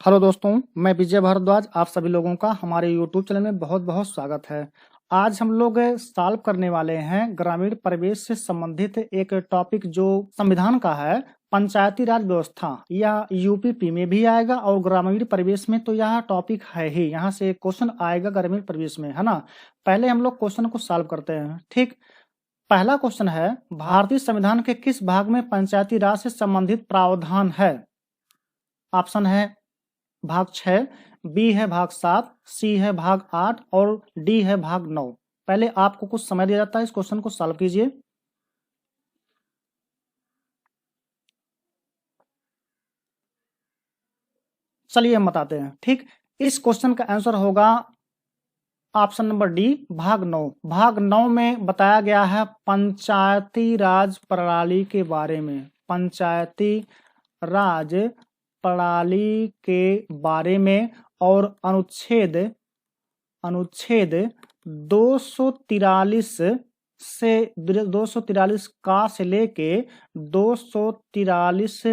Hello दोस्तों, मैं विजय भारद्वाज। आप सभी लोगों का हमारे यूट्यूब चैनल में बहुत बहुत स्वागत है। आज हम लोग सॉल्व करने वाले हैं ग्रामीण परिवेश से संबंधित एक टॉपिक जो संविधान का है, पंचायती राज व्यवस्था। यह यूपीपी में भी आएगा और ग्रामीण परिवेश में तो यह टॉपिक है ही। यहाँ से क्वेश्चन आएगा ग्रामीण परिवेश में, है ना। पहले हम लोग क्वेश्चन को सॉल्व करते हैं। ठीक, पहला क्वेश्चन है, भारतीय संविधान के किस भाग में पंचायती राज से संबंधित प्रावधान है? ऑप्शन है भाग 6, बी है भाग 7, सी है भाग 8 और डी है भाग 9। पहले आपको कुछ समय दिया जाता है, इस क्वेश्चन को सॉल्व कीजिए। चलिए हम बताते हैं। ठीक, इस क्वेश्चन का आंसर होगा ऑप्शन नंबर डी, भाग 9। भाग 9 में बताया गया है पंचायती राज प्रणाली के बारे में। पंचायती राज प्रणाली के बारे में और अनुच्छेद 243 से 243 का से लेके 243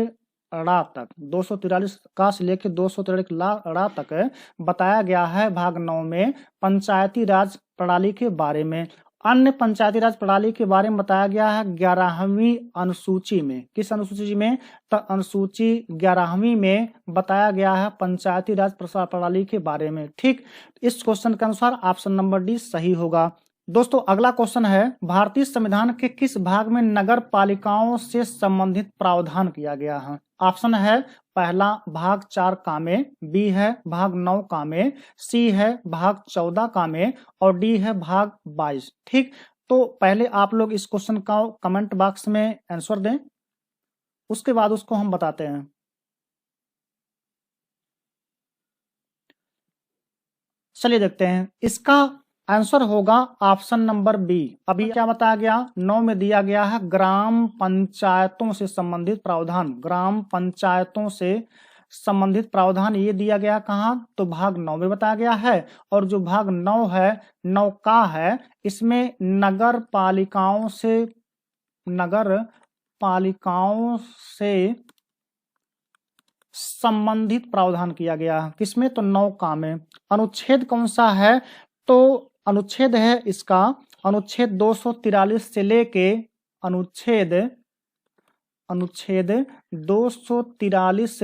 ड़ा तक 243 का से लेके 243 ड़ा तक बताया गया है भाग 9 में पंचायती राज प्रणाली के बारे में। अन्य पंचायती राज प्रणाली के बारे में बताया गया है 11वीं अनुसूची में। किस अनुसूची में? तो अनुसूची 11वीं में बताया गया है पंचायती राज प्रणाली के बारे में। ठीक, इस क्वेश्चन के अनुसार ऑप्शन नंबर डी सही होगा। दोस्तों, अगला क्वेश्चन है, भारतीय संविधान के किस भाग में नगर पालिकाओं से संबंधित प्रावधान किया गया है? ऑप्शन है पहला भाग 4 का में, बी है भाग 9 का में, सी है भाग 14 का में और डी है भाग 22। ठीक, तो पहले आप लोग इस क्वेश्चन का कमेंट बॉक्स में आंसर दें, उसके बाद उसको हम बताते हैं। चलिए देखते हैं, इसका आंसर होगा ऑप्शन नंबर बी। अभी क्या बताया गया? 9 में दिया गया है ग्राम पंचायतों से संबंधित प्रावधान। ग्राम पंचायतों से संबंधित प्रावधान ये दिया गया कहाँ? तो भाग 9 में बताया गया है। और जो भाग 9 है, 9 का है, इसमें नगर पालिकाओं से संबंधित प्रावधान किया गया। किसमें? तो 9 का में। अनुच्छेद कौन सा है? तो अनुच्छेद है इसका अनुच्छेद 243 से लेके अनुच्छेद 243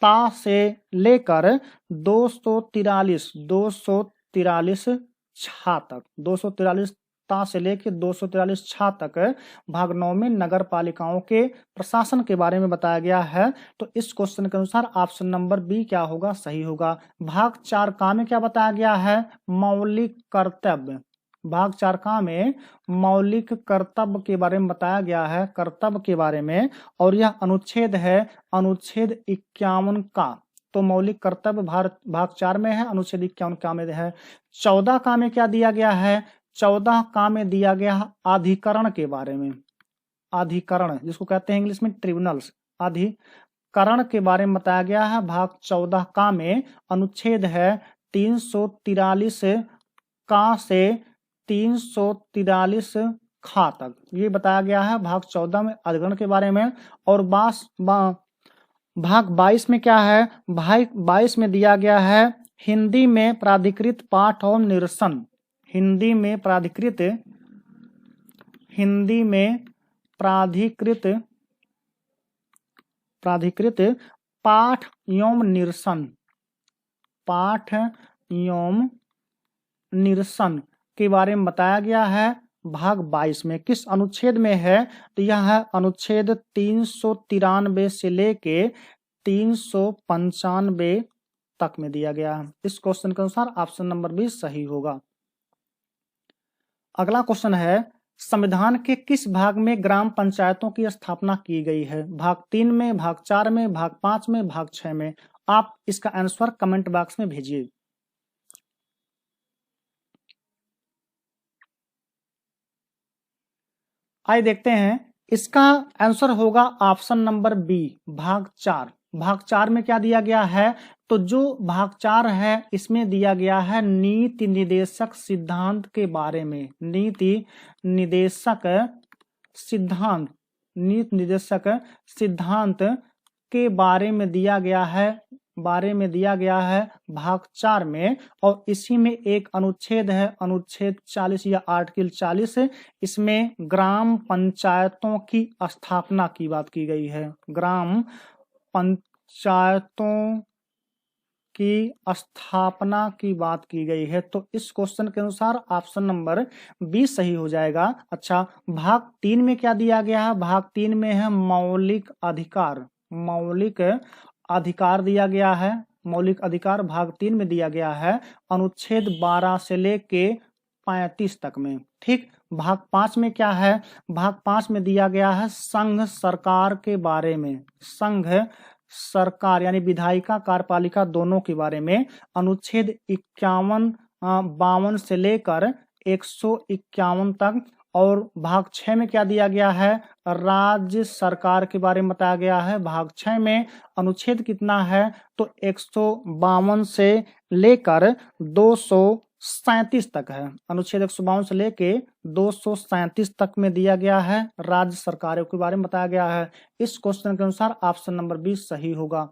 ता से लेकर 243 छा तक, 243 ता से लेकर 243 छा तक भाग 9 में नगर पालिकाओं के प्रशासन के बारे में बताया गया है। तो इस क्वेश्चन के अनुसार ऑप्शन नंबर बी क्या होगा? सही होगा। भाग 4 का में क्या बताया गया है? मौलिक कर्तव्य। भाग 4 का में मौलिक कर्तव्य के बारे में बताया गया है, कर्तव्य के बारे में, और यह अनुच्छेद है अनुच्छेद 51 का। तो मौलिक कर्तव्य भाग 4 में है, अनुच्छेद 51 का में है। 14 का में क्या दिया गया है? 14 का में दिया गया है अधिकरण के बारे में। अधिकरण जिसको कहते हैं इंग्लिश में ट्रिब्यूनल्स, अधिकरण के बारे में बताया गया है भाग 14 का में। अनुच्छेद है 343 का से 343 खा तक, ये बताया गया है भाग 14 में अधिकरण के बारे में। और भाग 22 में क्या है? भाग 22 में दिया गया है हिंदी में प्राधिकृत पाठ और निरसन। हिंदी में प्राधिकृत पाठ एवं निरसन के बारे में बताया गया है भाग 22 में। किस अनुच्छेद में है? तो यह है अनुच्छेद 393 से लेके 395 तक में दिया गया है। इस क्वेश्चन के अनुसार ऑप्शन नंबर बी सही होगा। अगला क्वेश्चन है, संविधान के किस भाग में ग्राम पंचायतों की स्थापना की गई है? भाग 3 में, भाग 4 में, भाग 5 में, भाग 6 में? आप इसका आंसर कमेंट बॉक्स में भेजिए। आइए देखते हैं, इसका आंसर होगा ऑप्शन नंबर बी, भाग 4। भाग 4 में क्या दिया गया है? तो जो भाग 4 है इसमें दिया गया है नीति निर्देशक सिद्धांत के बारे में। नीति निर्देशक सिद्धांत के बारे में दिया गया है बारे में दिया गया है भाग 4 में, और इसी में एक अनुच्छेद है, अनुच्छेद 40 या आर्टिकल 40। इसमें ग्राम पंचायतों की स्थापना की बात की गई है, ग्राम पंचायतों की स्थापना की बात की गई है। तो इस क्वेश्चन के अनुसार ऑप्शन नंबर 20 सही हो जाएगा। अच्छा, भाग 3 में क्या दिया गया है? भाग 3 में है मौलिक अधिकार, मौलिक अधिकार दिया गया है। मौलिक अधिकार भाग 3 में दिया गया है अनुच्छेद 12 से लेके 35 तक में। ठीक, भाग 5 में क्या है? भाग 5 में दिया गया है संघ सरकार के बारे में, संघ सरकार यानी विधायिका कार्यपालिका दोनों के बारे में, अनुच्छेद 52 से लेकर 151 तक। और भाग 6 में क्या दिया गया है? राज्य सरकार के बारे में बताया गया है। भाग 6 में अनुच्छेद कितना है? तो 152 से लेकर 237 तक है। अनुच्छेद 152 से लेके 237 तक में दिया गया है, राज्य सरकारों के बारे में बताया गया है। इस क्वेश्चन के अनुसार ऑप्शन नंबर 20 सही होगा।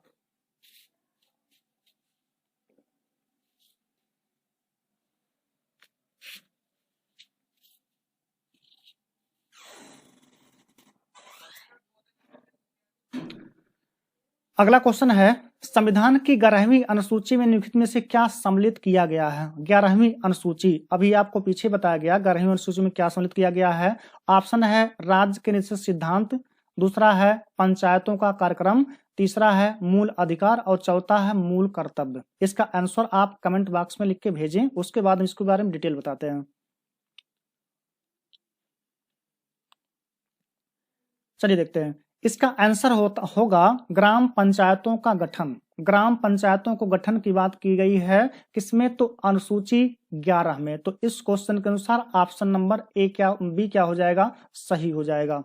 अगला क्वेश्चन है, संविधान की 11वीं अनुसूची में निम्नलिखित में से क्या सम्मिलित किया गया है? 11वीं अनुसूची, अभी आपको पीछे बताया गया 11वीं अनुसूची में क्या सम्मिलित किया गया है। ऑप्शन है राज्य के निश्चित सिद्धांत, दूसरा है पंचायतों का कार्यक्रम, तीसरा है मूल अधिकार और चौथा है मूल कर्तव्य। इसका आंसर आप कमेंट बॉक्स में लिख के भेजें, उसके बाद हम इसके बारे में डिटेल बताते हैं। चलिए देखते हैं। इसका आंसर होगा ग्राम पंचायतों का गठन। ग्राम पंचायतों को गठन की बात की गई है किसमें? तो अनुसूची 11 में। तो इस क्वेश्चन के अनुसार ऑप्शन नंबर बी क्या हो जाएगा? सही हो जाएगा।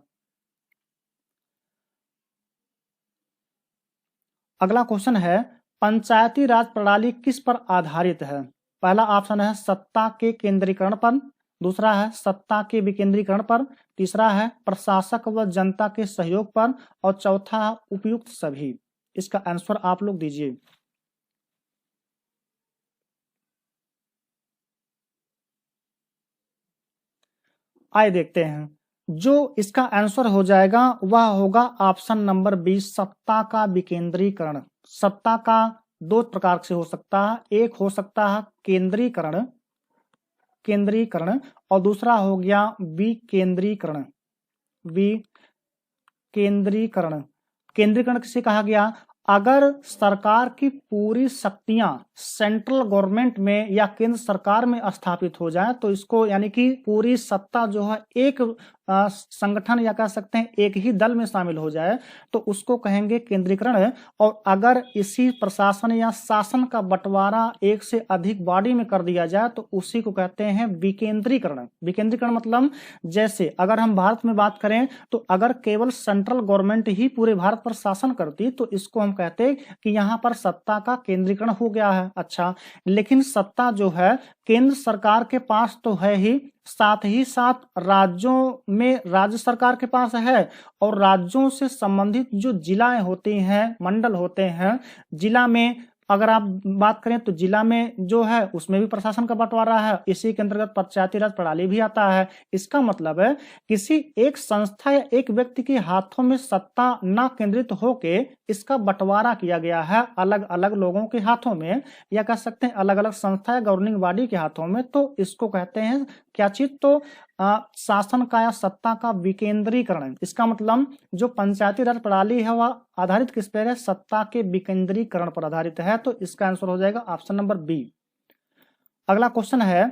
अगला क्वेश्चन है, पंचायती राज प्रणाली किस पर आधारित है? पहला ऑप्शन है सत्ता के केंद्रीकरण पर, दूसरा है सत्ता के विकेंद्रीकरण पर, तीसरा है प्रशासक व जनता के सहयोग पर, और चौथा है उपयुक्त सभी। इसका आंसर आप लोग दीजिए। आइए देखते हैं। जो इसका आंसर हो जाएगा वह होगा ऑप्शन नंबर 20, सत्ता का विकेंद्रीकरण। सत्ता का दो प्रकार से हो सकता है, एक हो सकता है केंद्रीकरण, केंद्रीकरण, और दूसरा हो गया विकेंद्रीकरण। विकेंद्रीकरण, केंद्रीकरण किसे कहा गया? अगर सरकार की पूरी शक्तियां सेंट्रल गवर्नमेंट में या केंद्र सरकार में स्थापित हो जाए तो इसको, यानी कि पूरी सत्ता जो है एक संगठन या कह सकते हैं एक ही दल में शामिल हो जाए तो उसको कहेंगे केंद्रीकरण। और अगर इसी प्रशासन या शासन का बंटवारा एक से अधिक बॉडी में कर दिया जाए तो उसी को कहते हैं विकेंद्रीकरण। विकेंद्रीकरण मतलब जैसे अगर हम भारत में बात करें तो अगर केवल सेंट्रल गवर्नमेंट ही पूरे भारत पर शासन करती तो इसको हम कहते कि यहाँ पर सत्ता का केंद्रीकरण हो गया है। अच्छा, लेकिन सत्ता जो है केंद्र सरकार के पास तो है ही, साथ ही साथ राज्यों में राज्य सरकार के पास है, और राज्यों से संबंधित जो जिलाएं होती हैं, मंडल होते हैं, जिला में अगर आप बात करें तो जिला में जो है उसमें भी प्रशासन का बंटवारा है। इसी के अंतर्गत पंचायती राज प्रणाली भी आता है। इसका मतलब है किसी एक संस्था या एक व्यक्ति के हाथों में सत्ता न केंद्रित होके इसका बंटवारा किया गया है अलग अलग लोगों के हाथों में, या कह सकते हैं अलग अलग संस्था या गवर्निंग बॉडी के हाथों में। तो इसको कहते हैं क्या चीज? तो शासन का या सत्ता का विकेंद्रीकरण। इसका मतलब जो पंचायती राज प्रणाली है वह आधारित किस पर है? सत्ता के विकेंद्रीकरण पर आधारित है। तो इसका आंसर हो जाएगा ऑप्शन नंबर बी। अगला क्वेश्चन है,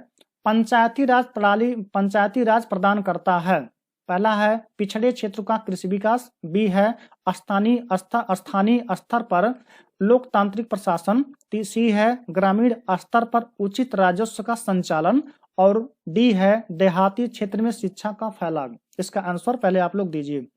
पंचायती राज प्रणाली पंचायती राज प्रदान करता है। पहला है पिछड़े क्षेत्र का कृषि विकास, बी है स्थानीय स्तर पर लोकतांत्रिक प्रशासन, सी है ग्रामीण स्तर पर उचित राजस्व का संचालन, और डी है देहाती क्षेत्र में शिक्षा का फैलाव। इसका आंसर पहले आप लोग दीजिए।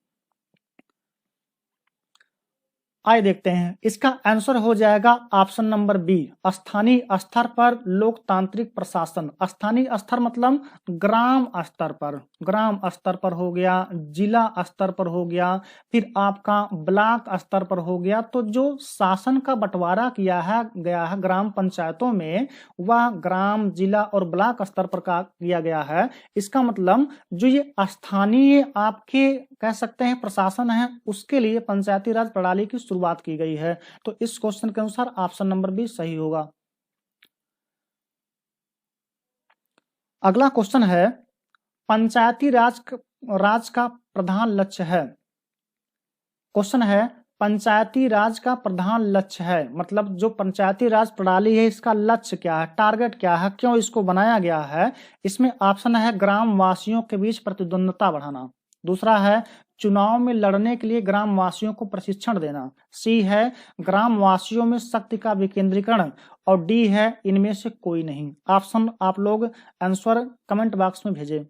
आइए देखते हैं, इसका आंसर हो जाएगा ऑप्शन नंबर बी, स्थानीय स्तर पर लोकतांत्रिक प्रशासन। स्थानीय स्तर मतलब ग्राम स्तर पर, ग्राम स्तर पर हो गया, जिला स्तर पर हो गया, फिर आपका ब्लॉक स्तर पर हो गया। तो जो शासन का बंटवारा किया है गया है ग्राम पंचायतों में, वह ग्राम, जिला और ब्लॉक स्तर पर किया गया है। इसका मतलब जो ये स्थानीय आपके कह सकते हैं प्रशासन है, उसके लिए पंचायती राज प्रणाली की शुरुआत की गई है। तो इस क्वेश्चन के अनुसार ऑप्शन नंबर बी सही होगा। अगला क्वेश्चन है, पंचायती राज का प्रधान लक्ष्य है। क्वेश्चन है, पंचायती राज का प्रधान लक्ष्य है मतलब जो पंचायती राज प्रणाली है इसका लक्ष्य क्या है, टारगेट क्या है, क्यों इसको बनाया गया है। इसमें ऑप्शन है ग्राम वासियों के बीच प्रतिद्वंदता बढ़ाना, दूसरा है चुनाव में लड़ने के लिए ग्राम वासियों को प्रशिक्षण देना, सी है ग्राम वासियों में शक्ति का विकेंद्रीकरण, और डी है इनमें से कोई नहीं। ऑप्शन आप लोग आंसर कमेंट बॉक्स में भेजें।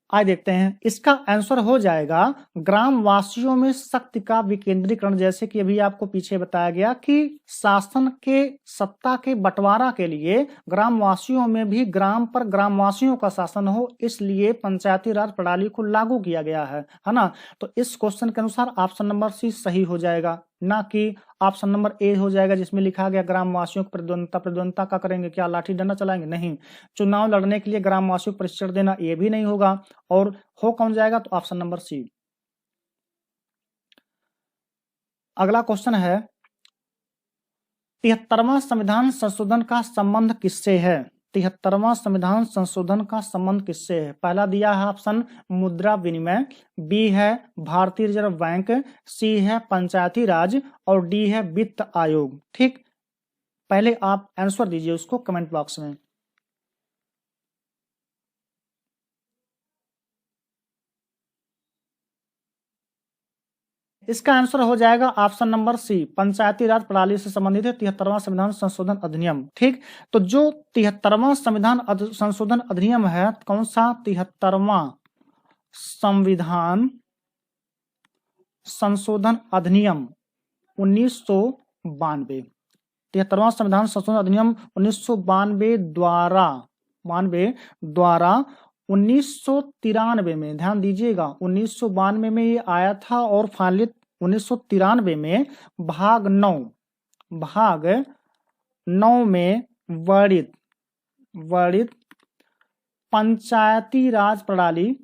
आइए देखते हैं, इसका आंसर हो जाएगा ग्राम वासियों में शक्ति का विकेंद्रीकरण। जैसे कि अभी आपको पीछे बताया गया कि शासन के सत्ता के बंटवारा के लिए ग्राम वासियों में भी ग्राम पर ग्राम वासियों का शासन हो, इसलिए पंचायती राज प्रणाली को लागू किया गया है ना। तो इस क्वेश्चन के अनुसार ऑप्शन नंबर सी सही हो जाएगा, ना कि ऑप्शन नंबर ए हो जाएगा जिसमें लिखा गया ग्राम वासियों को प्रतिद्वंदता का करेंगे, क्या लाठी डंडा चलाएंगे, नहीं। चुनाव लड़ने के लिए ग्राम वासियों को प्रशिक्षण देना, ये भी नहीं होगा। और हो कौन जाएगा, तो ऑप्शन नंबर सी। अगला क्वेश्चन है, 73वां संविधान संशोधन का संबंध किससे है। 73वां संविधान संशोधन का संबंध किससे है। पहला दिया है ऑप्शन मुद्रा विनिमय, बी है भारतीय रिजर्व बैंक, सी है पंचायती राज, और डी है वित्त आयोग। ठीक, पहले आप आंसर दीजिए उसको कमेंट बॉक्स में। इसका आंसर हो जाएगा ऑप्शन नंबर सी, पंचायती राज प्रणाली से संबंधित है 73वां संविधान संशोधन अधिनियम। ठीक, तो जो 73वां संविधान संशोधन अधिनियम है, कौन सा 73वां संविधान संशोधन अधिनियम 1992, 73वां संविधान संशोधन अधिनियम 1992 द्वारा 1993 में, ध्यान दीजिएगा 1992 में ये आया था, और फाइनली 1993 में भाग 9 में वर्णित पंचायती राज प्रणाली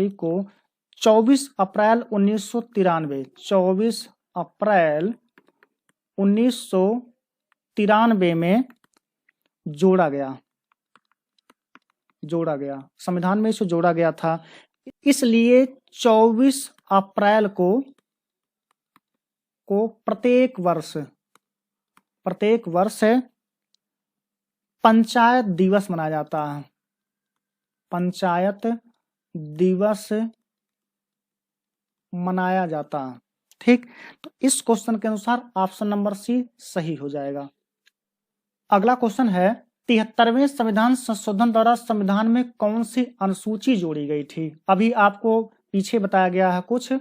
को 24 अप्रैल 1993 में जोड़ा गया, संविधान में इसे जोड़ा गया था। इसलिए 24 अप्रैल को प्रत्येक वर्ष पंचायत दिवस मनाया जाता है, पंचायत दिवस मनाया जाता है। ठीक, तो इस क्वेश्चन के अनुसार ऑप्शन नंबर सी सही हो जाएगा। अगला क्वेश्चन है, 73वें संविधान संशोधन द्वारा संविधान में कौन सी अनुसूची जोड़ी गई थी। अभी आपको पीछे बताया गया है कुछ।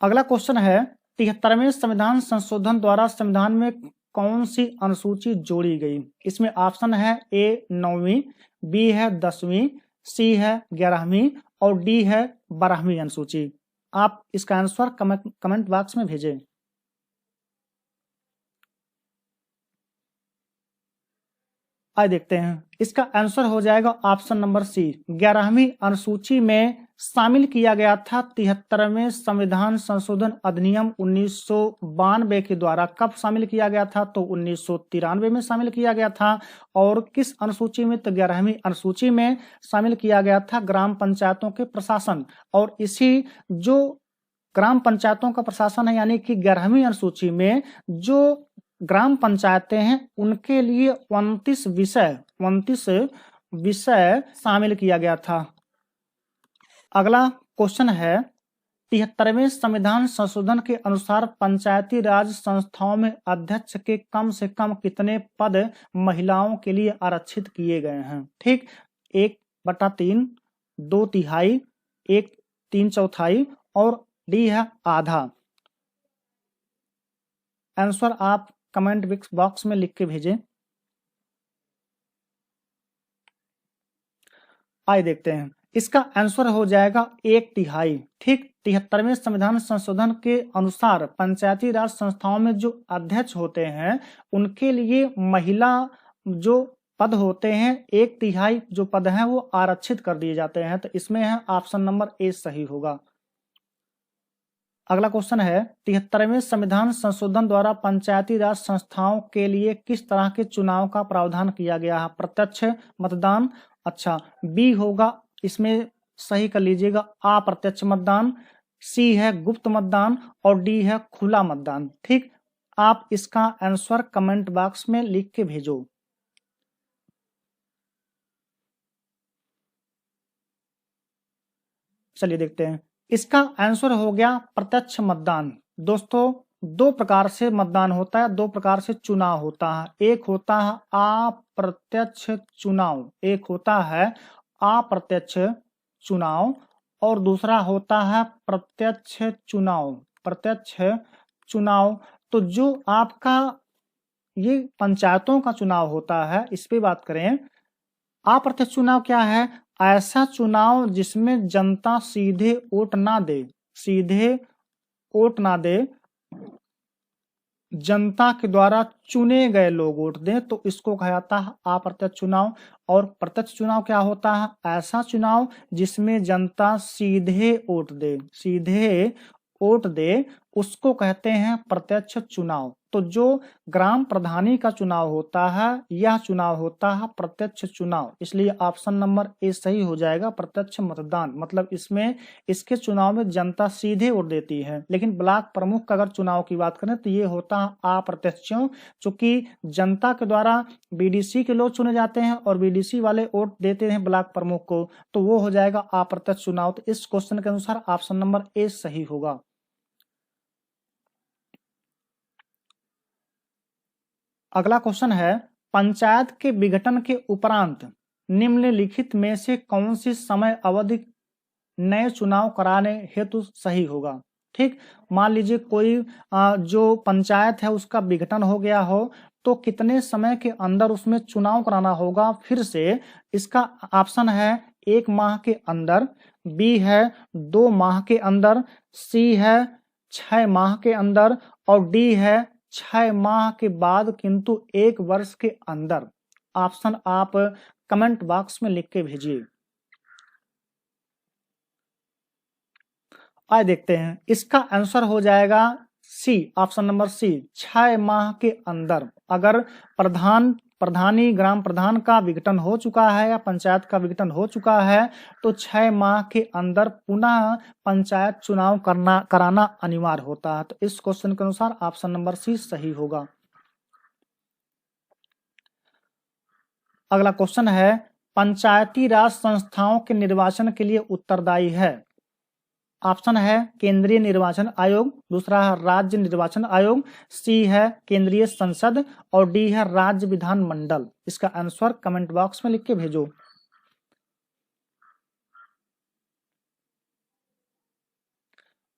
अगला क्वेश्चन है, 73वें संविधान संशोधन द्वारा संविधान में कौन सी अनुसूची जोड़ी गई। इसमें ऑप्शन है ए 9वीं, बी है 10वीं, सी है 11वीं, और डी है 12वीं अनुसूची। आप इसका आंसर कमेंट बॉक्स में भेजें। आइए देखते हैं, इसका आंसर हो जाएगा ऑप्शन नंबर सी, 11वीं अनुसूची में शामिल किया गया था 73वें संविधान संशोधन अधिनियम 1992 के द्वारा। कब शामिल किया गया था, तो 1993 में शामिल किया गया था। और किस अनुसूची में, तो 11वीं अनुसूची में शामिल किया गया था ग्राम पंचायतों के प्रशासन। और इसी जो ग्राम पंचायतों का प्रशासन है, यानी कि 11वीं अनुसूची में जो ग्राम पंचायतें हैं उनके लिए 29 विषय शामिल किया गया था। अगला क्वेश्चन है, 73वें संविधान संशोधन के अनुसार पंचायती राज संस्थाओं में अध्यक्ष के कम से कम कितने पद महिलाओं के लिए आरक्षित किए गए हैं? ठीक, 1/3, 2/3, 1/3 और डी है आधा। आंसर आप कमेंट बॉक्स में लिख के भेजें। आइए देखते हैं, इसका आंसर हो जाएगा 1/3। ठीक, 73वें संविधान संशोधन के अनुसार पंचायती राज संस्थाओं में जो अध्यक्ष होते हैं उनके लिए महिला जो पद होते हैं 1/3 जो पद हैं वो आरक्षित कर दिए जाते हैं। तो इसमें है ऑप्शन नंबर ए सही होगा। अगला क्वेश्चन है, 73वें संविधान संशोधन द्वारा पंचायती राज संस्थाओं के लिए किस तरह के चुनाव का प्रावधान किया गया है? प्रत्यक्ष मतदान, अच्छा बी होगा, इसमें सही कर लीजिएगा, अप्रत्यक्ष मतदान, सी है गुप्त मतदान और डी है खुला मतदान। ठीक, आप इसका आंसर कमेंट बॉक्स में लिख के भेजो। चलिए देखते हैं, इसका आंसर हो गया प्रत्यक्ष मतदान। दोस्तों, दो प्रकार से मतदान होता है, दो प्रकार से चुनाव होता है। एक होता है अप्रत्यक्ष चुनाव, एक होता है अप्रत्यक्ष चुनाव और दूसरा होता है प्रत्यक्ष चुनाव। प्रत्यक्ष चुनाव तो जो आपका ये पंचायतों का चुनाव होता है, इस पे बात करें। अप्रत्यक्ष चुनाव क्या है? ऐसा चुनाव जिसमें जनता सीधे वोट ना दे, सीधे वोट ना दे, जनता के द्वारा चुने गए लोग वोट दें, तो इसको कहा जाता है अप्रत्यक्ष चुनाव। और प्रत्यक्ष चुनाव क्या होता है? ऐसा चुनाव जिसमें जनता सीधे वोट दे, सीधे वोट दे, उसको कहते हैं प्रत्यक्ष चुनाव। तो जो ग्राम प्रधानी का चुनाव होता है यह चुनाव होता है प्रत्यक्ष चुनाव, इसलिए ऑप्शन नंबर ए सही हो जाएगा, प्रत्यक्ष मतदान। मतलब इसमें इसके चुनाव में जनता सीधे वोट देती है। लेकिन ब्लॉक प्रमुख का अगर चुनाव की बात करें तो ये होता है अप्रत्यक्ष, चूंकि जनता के द्वारा बीडीसी के लोग चुने जाते हैं और बीडीसी वाले वोट देते हैं ब्लॉक प्रमुख को, तो वो हो जाएगा अप्रत्यक्ष चुनाव। तो इस क्वेश्चन के अनुसार ऑप्शन नंबर ए सही होगा। अगला क्वेश्चन है, पंचायत के विघटन के उपरांत निम्नलिखित में से कौन सी समय अवधि नए चुनाव कराने हेतु सही होगा? ठीक, मान लीजिए कोई जो पंचायत है उसका विघटन हो गया हो, तो कितने समय के अंदर उसमें चुनाव कराना होगा फिर से? इसका ऑप्शन है 1 माह के अंदर, बी है 2 माह के अंदर, सी है 6 माह के अंदर और डी है 6 माह के बाद किंतु 1 वर्ष के अंदर। ऑप्शन आप कमेंट बॉक्स में लिख के भेजिए। आइए देखते हैं, इसका आंसर हो जाएगा सी, ऑप्शन नंबर सी, 6 माह के अंदर। अगर प्रधानी ग्राम प्रधान का विघटन हो चुका है या पंचायत का विघटन हो चुका है तो 6 माह के अंदर पुनः पंचायत चुनाव कराना अनिवार्य होता है। तो इस क्वेश्चन के अनुसार ऑप्शन नंबर सी सही होगा। अगला क्वेश्चन है, पंचायती राज संस्थाओं के निर्वाचन के लिए उत्तरदायी है। ऑप्शन है केंद्रीय निर्वाचन आयोग, दूसरा है राज्य निर्वाचन आयोग, सी है केंद्रीय संसद और डी है राज्य विधान मंडल। इसका आंसर कमेंट बॉक्स में लिख के भेजो।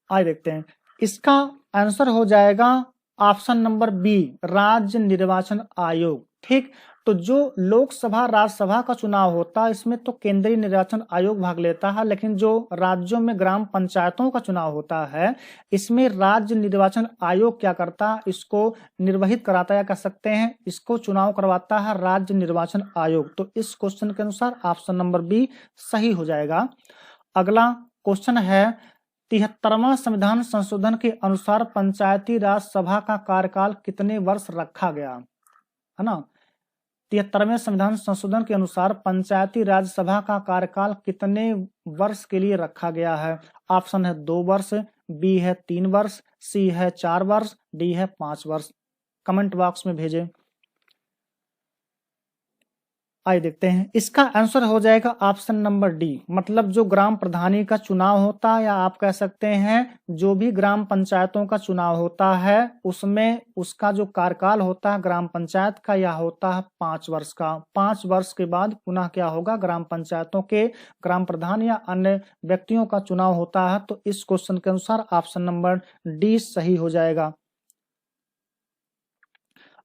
आइए देखते हैं, इसका आंसर हो जाएगा ऑप्शन नंबर बी, राज्य निर्वाचन आयोग। ठीक, तो जो लोकसभा राज्यसभा का चुनाव होता है इसमें तो केंद्रीय निर्वाचन आयोग भाग लेता है, लेकिन जो राज्यों में ग्राम पंचायतों का चुनाव होता है इसमें राज्य निर्वाचन आयोग क्या करता है? इसको निर्वहित कराता है, कह सकते हैं इसको चुनाव करवाता है राज्य निर्वाचन आयोग। तो इस क्वेश्चन के अनुसार ऑप्शन नंबर बी सही हो जाएगा। अगला क्वेश्चन है, 73वां संविधान संशोधन के अनुसार पंचायती राज सभा का कार्यकाल कितने वर्ष रखा गया है ना? 73वें संविधान संशोधन के अनुसार पंचायती राज सभा का कार्यकाल कितने वर्ष के लिए रखा गया है? ऑप्शन है 2 वर्ष, बी है 3 वर्ष, सी है 4 वर्ष, डी है 5 वर्ष। कमेंट बॉक्स में भेजें। आइए देखते हैं, इसका आंसर हो जाएगा ऑप्शन नंबर डी। मतलब जो ग्राम प्रधानी का चुनाव होता है, या आप कह सकते हैं जो भी ग्राम पंचायतों का चुनाव होता है, उसमें उसका जो कार्यकाल होता है ग्राम पंचायत का, यह होता है 5 वर्ष का। 5 वर्ष के बाद पुनः क्या होगा, ग्राम पंचायतों के ग्राम प्रधान या अन्य व्यक्तियों का चुनाव होता है। तो इस क्वेश्चन के अनुसार ऑप्शन नंबर डी सही हो जाएगा।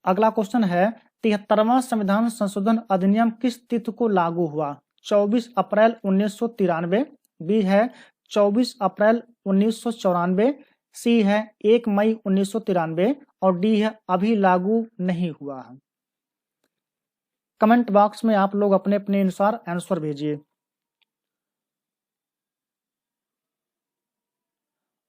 अगला क्वेश्चन है, 73वां संविधान संशोधन अधिनियम किस तिथि को लागू हुआ? 24 अप्रैल 1993, बी है 24 अप्रैल 1994, सी है 1 मई 1993 और डी है अभी लागू नहीं हुआ है। कमेंट बॉक्स में आप लोग अपने अपने अनुसार आंसर भेजिए।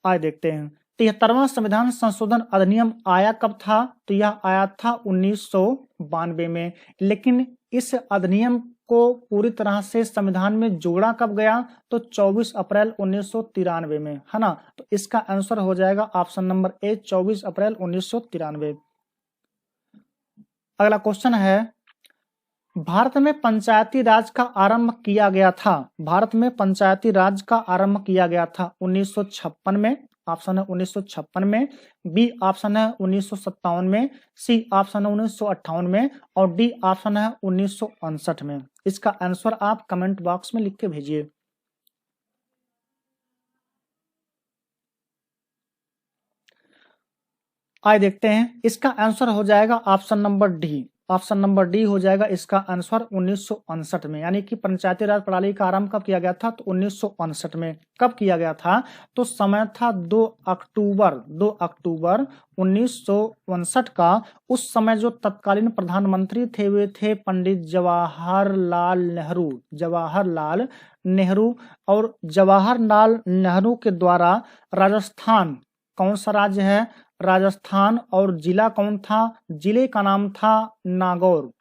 आइए देखते हैं, 73वां संविधान संशोधन अधिनियम आया कब था? तो यह आया था 1992 में। लेकिन इस अधिनियम को पूरी तरह से संविधान में जोड़ा कब गया? तो 24 अप्रैल 1993 में, है ना। तो इसका आंसर हो जाएगा ऑप्शन नंबर ए, 24 अप्रैल 1993। अगला क्वेश्चन है, भारत में पंचायती राज का आरंभ किया गया था। भारत में पंचायती राज का आरंभ किया गया था 1956 में, ऑप्शन है 1956 में, बी ऑप्शन है 1957 में, सी ऑप्शन है 1958 में और डी ऑप्शन है 1959 में। इसका आंसर आप कमेंट बॉक्स में लिख के भेजिए। आइए देखते हैं, इसका आंसर हो जाएगा option number D. Option number D हो जाएगा इसका आंसर 1959 में। यानी कि पंचायती राज प्रणाली का आरंभ कब किया गया था? तो 1959 में। कब किया गया था? तो समय था 2 अक्टूबर 1959 का। उस समय जो तत्कालीन प्रधानमंत्री थे वे थे पंडित जवाहरलाल नेहरू। जवाहरलाल नेहरू और जवाहरलाल नेहरू के द्वारा राजस्थान, कौन सा राज्य है? राजस्थान। और जिला कौन था? जिले का नाम था नागौर।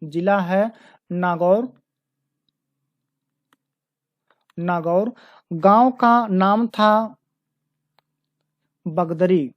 जिला है नागौर। नागौर। गांव का नाम था बगदरी।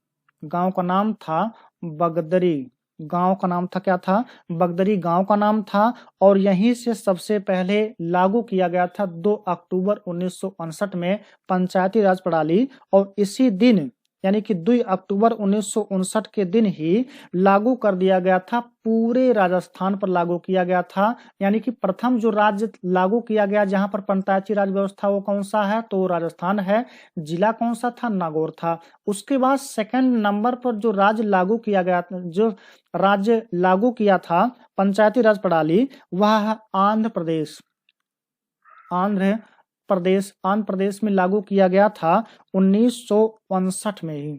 गांव का नाम था बगदरी। गांव का नाम था, क्या था? बगदरी गांव का नाम था। और यहीं से सबसे पहले लागू किया गया था 2 अक्टूबर 1959 में पंचायती राज प्रणाली। और इसी दिन यानी कि 2 अक्टूबर 1959 के दिन ही लागू कर दिया गया था, पूरे राजस्थान पर लागू किया गया था। यानी कि प्रथम जो राज्य लागू किया गया जहां पर पंचायती राज व्यवस्था, वो कौन सा है? तो राजस्थान है। जिला कौन सा था? नागौर था। उसके बाद सेकंड नंबर पर जो राज्य लागू किया गया, जो राज्य लागू किया था पंचायती राज प्रणाली, वह है आंध्र प्रदेश। आंध्र प्रदेश में लागू किया गया था 1959 में ही,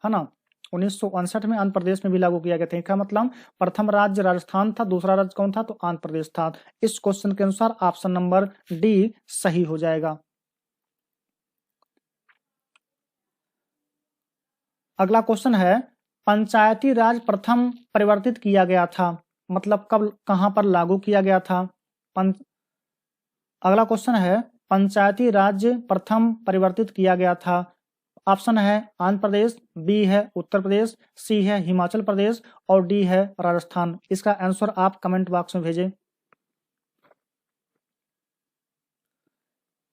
है ना। 1959 में आंध्र प्रदेश में भी लागू किया गया था। इसका मतलब प्रथम राज्य राजस्थान था, दूसरा राज्य कौन था? तो आंध्र प्रदेश था। इस क्वेश्चन के अनुसार ऑप्शन नंबर डी सही हो जाएगा। अगला क्वेश्चन है, पंचायती राज प्रथम परिवर्तित किया गया था, मतलब कब, कहां पर लागू किया गया था? अगला क्वेश्चन है, पंचायती राज्य प्रथम परिवर्तित किया गया था। ऑप्शन है आंध्र प्रदेश, बी है उत्तर प्रदेश, सी है हिमाचल प्रदेश और डी है राजस्थान। इसका आंसर आप कमेंट बॉक्स में भेजें।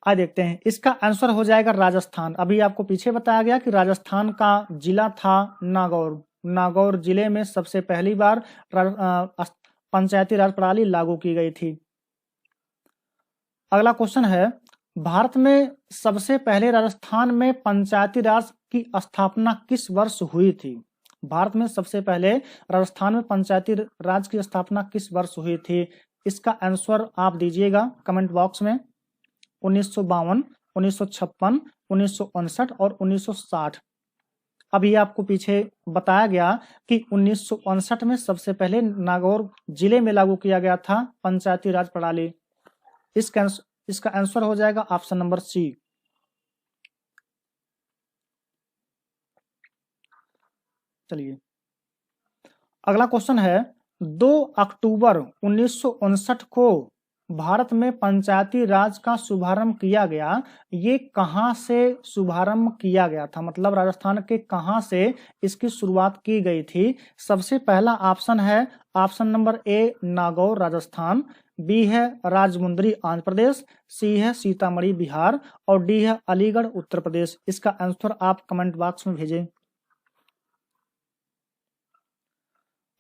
आइए देखते हैं, इसका आंसर हो जाएगा राजस्थान। अभी आपको पीछे बताया गया कि राजस्थान का जिला था नागौर। नागौर जिले में सबसे पहली बार पंचायती राज प्रणाली लागू की गई थी। अगला क्वेश्चन है, भारत में सबसे पहले राजस्थान में पंचायती राज की स्थापना किस वर्ष हुई थी? भारत में सबसे पहले राजस्थान में पंचायती राज की स्थापना किस वर्ष हुई थी? इसका आंसर आप दीजिएगा कमेंट बॉक्स में। 1952, 1956, 1959 और 1960। अभी आपको पीछे बताया गया कि 1959 में सबसे पहले नागौर जिले में लागू किया गया था पंचायती राज प्रणाली। इसका आंसर हो जाएगा ऑप्शन नंबर सी। चलिए, अगला क्वेश्चन है, 2 अक्टूबर 1959 को भारत में पंचायती राज का शुभारंभ किया गया, ये कहाँ से शुभारंभ किया गया था, मतलब राजस्थान के कहाँ से इसकी शुरुआत की गई थी। सबसे पहला ऑप्शन है option number A Nagaur Rajasthan, B है राजमुंदरी आंध्र प्रदेश, सी है सीतामढ़ी बिहार और डी है अलीगढ़ उत्तर प्रदेश। इसका आंसर आप कमेंट बॉक्स में भेजें।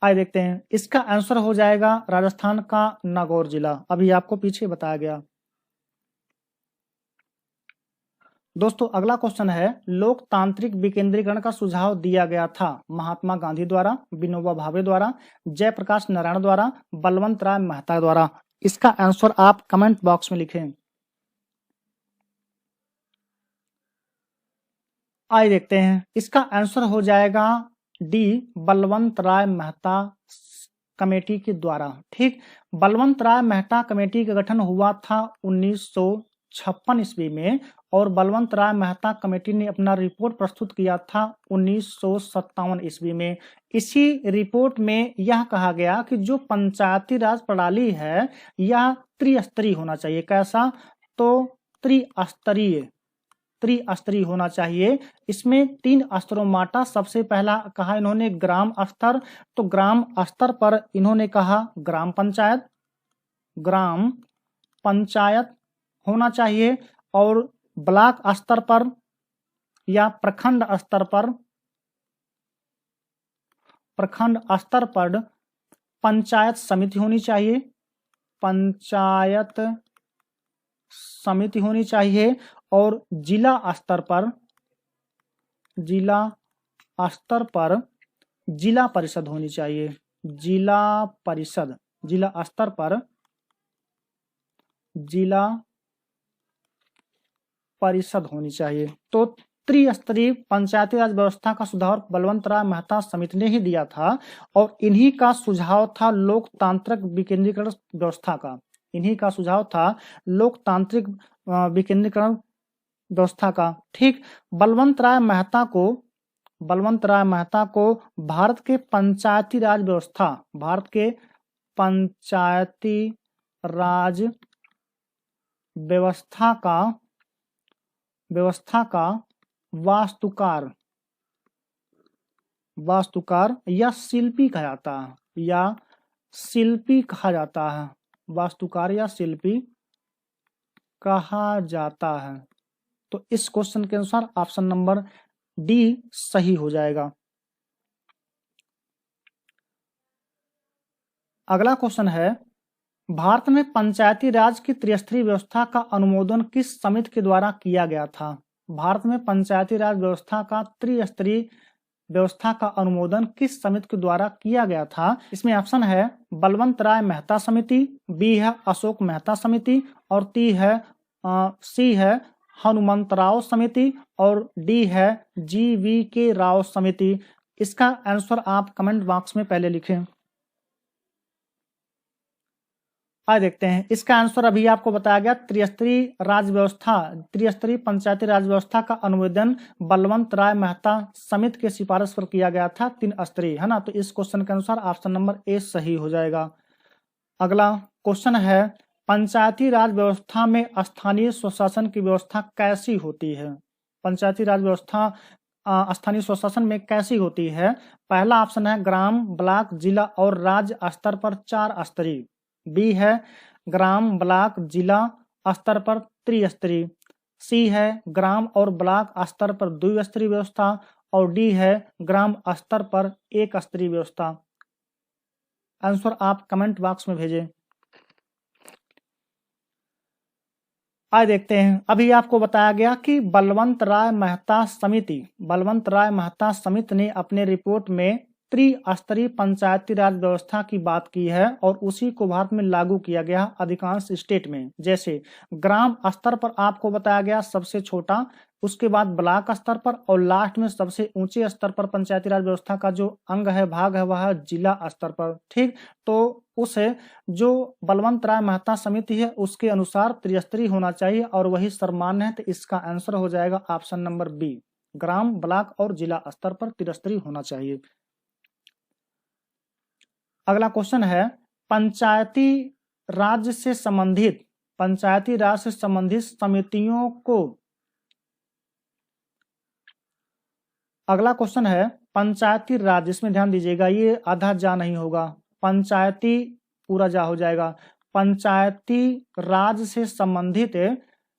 आइए देखते हैं, इसका आंसर हो जाएगा राजस्थान का नागौर जिला, अभी आपको पीछे बताया गया। दोस्तों अगला क्वेश्चन है, लोकतांत्रिक विकेंद्रीकरण का सुझाव दिया गया था महात्मा गांधी द्वारा, विनोबा भावे द्वारा, जयप्रकाश नारायण द्वारा, बलवंत राय मेहता द्वारा। इसका आंसर आप कमेंट बॉक्स में लिखें। आइए देखते हैं, इसका आंसर हो जाएगा डी बलवंत राय मेहता कमेटी के द्वारा। ठीक, बलवंत राय मेहता कमेटी का गठन हुआ था 1956 ईस्वी में और बलवंत राय मेहता कमेटी ने अपना रिपोर्ट प्रस्तुत किया था 1957 ईस्वी में। इसी रिपोर्ट में यह कहा गया कि जो पंचायती राज प्रणाली है यह त्रिस्तरीय होना चाहिए। कैसा? तो त्रिस्तरीय होना चाहिए। इसमें 3 स्तरों बांटा। सबसे पहला कहा इन्होंने ग्राम स्तर, तो ग्राम स्तर पर इन्होंने कहा ग्राम पंचायत होना चाहिए और ब्लॉक स्तर पर या प्रखंड स्तर पर पंचायत समिति होनी चाहिए और जिला स्तर पर जिला परिषद होनी चाहिए। जिला स्तर पर जिला परिषद होनी चाहिए। तो त्रिस्तरीय पंचायती राज व्यवस्था का सुझाव बलवंत राय मेहता समिति ने ही दिया था और इन्हीं का सुझाव था लोकतांत्रिक विकेंद्रीकरण व्यवस्था का। ठीक, बलवंत राय मेहता को भारत के पंचायती राज व्यवस्था का वास्तुकार या शिल्पी कहा जाता है। वास्तुकार या शिल्पी कहा जाता है। तो इस क्वेश्चन के अनुसार ऑप्शन नंबर डी सही हो जाएगा। अगला क्वेश्चन है, भारत में पंचायती राज की त्रिस्तरीय व्यवस्था का अनुमोदन किस समिति के द्वारा किया गया था? भारत में पंचायती राज व्यवस्था का त्रिस्तरीय व्यवस्था का अनुमोदन किस समिति के द्वारा किया गया था? इसमें ऑप्शन है बलवंत राय मेहता समिति, बी है अशोक मेहता समिति और सी है हनुमंतराव समिति और डी है GV.K. राव समिति। इसका आंसर आप कमेंट बॉक्स में पहले लिखें। आइए देखते हैं, इसका आंसर अभी आपको बताया गया। त्रिस्तरीय पंचायती राज व्यवस्था का अनुमोदन बलवंत राय मेहता समिति के सिफारिश पर किया गया था, 3 स्तरीय, है ना। तो इस क्वेश्चन के अनुसार ऑप्शन नंबर ए सही हो जाएगा। अगला क्वेश्चन है, पंचायती राज व्यवस्था में स्थानीय स्वशासन की व्यवस्था कैसी होती है? पंचायती राज व्यवस्था स्थानीय स्वशासन में कैसी होती है? पहला ऑप्शन है ग्राम, ब्लॉक, जिला और राज्य स्तर पर 4 स्तरीय, बी है ग्राम, ब्लॉक, जिला स्तर पर त्रिस्तरीय, सी है ग्राम और ब्लॉक स्तर पर द्विस्तरीय व्यवस्था और डी है ग्राम स्तर पर 1 स्तरीय व्यवस्था। आंसर आप कमेंट बॉक्स में भेजें। आइए देखते हैं, अभी आपको बताया गया कि बलवंत राय मेहता समिति ने अपने रिपोर्ट में त्रिस्तरीय पंचायती राज व्यवस्था की बात की है और उसी को भारत में लागू किया गया अधिकांश स्टेट में। जैसे ग्राम स्तर पर आपको बताया गया सबसे छोटा, उसके बाद ब्लॉक स्तर पर और लास्ट में सबसे ऊंचे स्तर पर पंचायती राज व्यवस्था का जो अंग है, भाग है, वह जिला स्तर पर। ठीक, तो उसे जो बलवंत राय मेहता समिति है उसके अनुसार त्रिस्तरीय होना चाहिए और वही सर्वमान्य है। तो इसका आंसर हो जाएगा ऑप्शन नंबर बी, ग्राम, ब्लॉक और जिला स्तर पर त्रिस्तरीय होना चाहिए। अगला क्वेश्चन है, पंचायती राज्य से संबंधित पंचायती राज से संबंधित समितियों को, अगला क्वेश्चन है पंचायती राज, इसमें ध्यान दीजिएगा ये आधा जा नहीं होगा, पंचायती पूरा जा हो जाएगा। पंचायती राज से संबंधित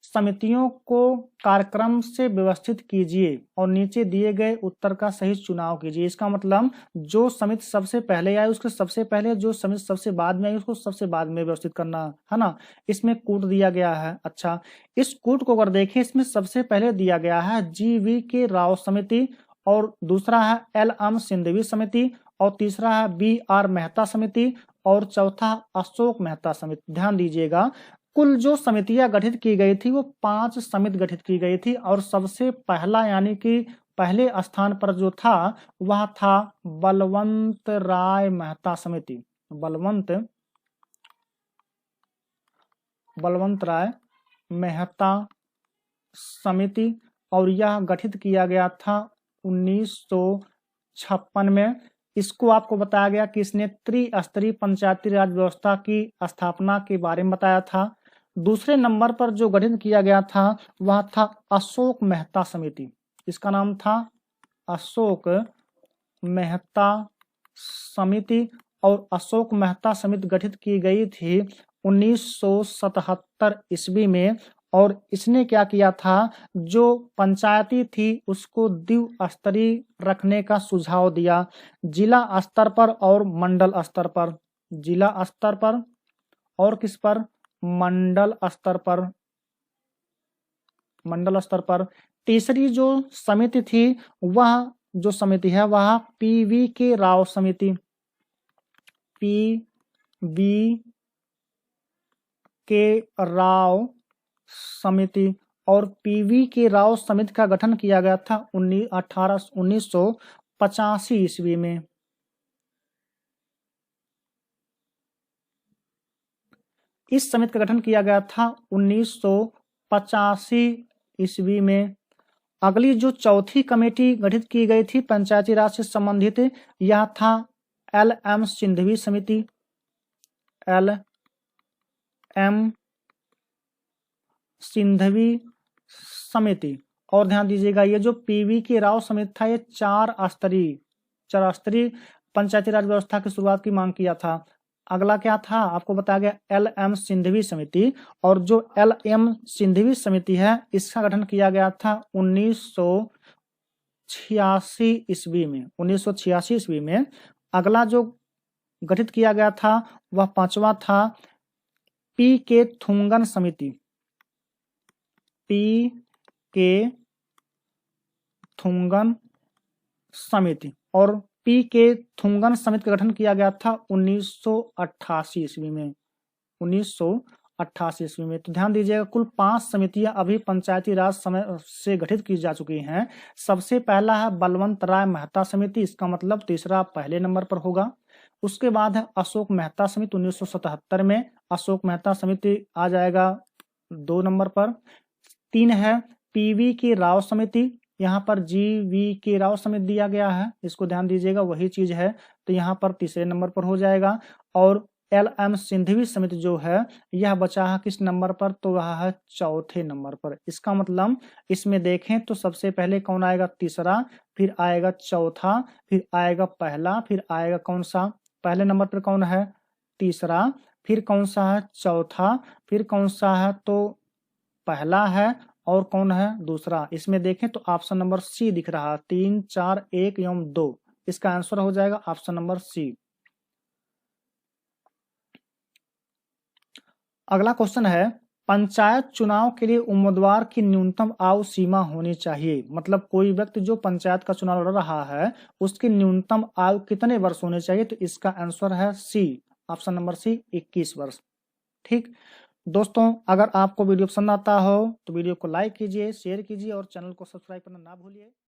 समितियों को कार्यक्रम से व्यवस्थित कीजिए और नीचे दिए गए उत्तर का सही चुनाव कीजिए। इसका मतलब जो समिति सबसे पहले आई उसके सबसे पहले, जो समिति सबसे बाद में आई उसको सबसे बाद में व्यवस्थित करना है ना। इसमें कूट दिया गया है। अच्छा, इस कूट को अगर देखें, इसमें सबसे पहले दिया गया है GV.K. राव समिति, और दूसरा है LM सिंघवी समिति, और तीसरा है BR मेहता समिति, और चौथा अशोक मेहता समिति। ध्यान दीजिएगा, कुल जो समितियां गठित की गई थी वो 5 समिति गठित की गई थी, और सबसे पहला यानी कि पहले स्थान पर जो था वह था बलवंत राय मेहता समिति। बलवंत राय मेहता समिति, और यह गठित किया गया था 1956 में। इसको आपको बताया गया कि इसने त्रिस्तरीय पंचायती राज व्यवस्था की स्थापना के बारे में बताया था। दूसरे नंबर पर जो गठित किया गया था वह था अशोक मेहता समिति। इसका नाम था अशोक मेहता समिति, और अशोक मेहता समिति गठित की गई थी 1977 ईस्वी में। और इसने क्या किया था, जो पंचायती थी उसको द्विस्तरीय रखने का सुझाव दिया, जिला स्तर पर और मंडल स्तर पर। जिला स्तर पर और किस पर, मंडल स्तर पर। मंडल स्तर पर तीसरी जो समिति थी वह जो समिति है वह PV.K. राव समिति, PV.K. राव समिति। और PV.K. राव समिति का गठन किया गया था 1985 ईस्वी में। इस समिति का गठन किया गया था 1985 ईस्वी में। अगली जो चौथी कमेटी गठित की गई थी पंचायती राज से संबंधित, यह था LM सिंघवी समिति। LM सिंघवी समिति। और ध्यान दीजिएगा, ये जो PV.K. राव समिति था ये चार स्तरीय पंचायती राज व्यवस्था की शुरुआत की मांग किया था। अगला क्या था आपको बताया गया, LM सिंघवी समिति। और जो LM सिंघवी समिति है इसका गठन किया गया था 1986 ईस्वी में। 1986 ईस्वी में। अगला जो गठित किया गया था वह पांचवा था P.K. थुंगन समिति। P.K. थुंगन समिति। और P.K. थुंगन समिति का गठन किया गया था 1988 ईस्वी में। 1988 ईस्वी में। तो ध्यान दीजिएगा, कुल 5 समितियां अभी पंचायती राज समय से गठित की जा चुकी हैं। सबसे पहला है बलवंत राय मेहता समिति, इसका मतलब तीसरा पहले नंबर पर होगा। उसके बाद है अशोक मेहता समिति 1977 में। अशोक मेहता समिति आ जाएगा 2 नंबर पर। 3 है PV.K. राव समिति, यहाँ पर GV.K. राव समिति दिया गया है, इसको ध्यान दीजिएगा वही चीज है, तो यहाँ पर तीसरे नंबर पर हो जाएगा। और LM सिंघवी समिति जो है यह बचा है किस नंबर पर, तो वह है चौथे नंबर पर। इसका मतलब इसमें देखें तो सबसे पहले कौन आएगा, तीसरा, फिर आएगा चौथा, फिर आएगा पहला, फिर आएगा कौन सा, पहले नंबर पर कौन है, तीसरा, फिर कौन सा है, चौथा, फिर कौन सा है तो पहला है, और कौन है, दूसरा। इसमें देखें तो ऑप्शन नंबर C दिख रहा है, 3, 4, 1 एवं 2। इसका आंसर हो जाएगा ऑप्शन नंबर C। अगला क्वेश्चन है, पंचायत चुनाव के लिए उम्मीदवार की न्यूनतम आयु सीमा होनी चाहिए। मतलब कोई व्यक्ति जो पंचायत का चुनाव लड़ रहा है उसकी न्यूनतम आयु कितने वर्ष होने चाहिए, तो इसका आंसर है C, ऑप्शन नंबर C, 21 वर्ष। ठीक दोस्तों, अगर आपको वीडियो पसंद आता हो तो वीडियो को लाइक कीजिए, शेयर कीजिए और चैनल को सब्सक्राइब करना ना भूलिए।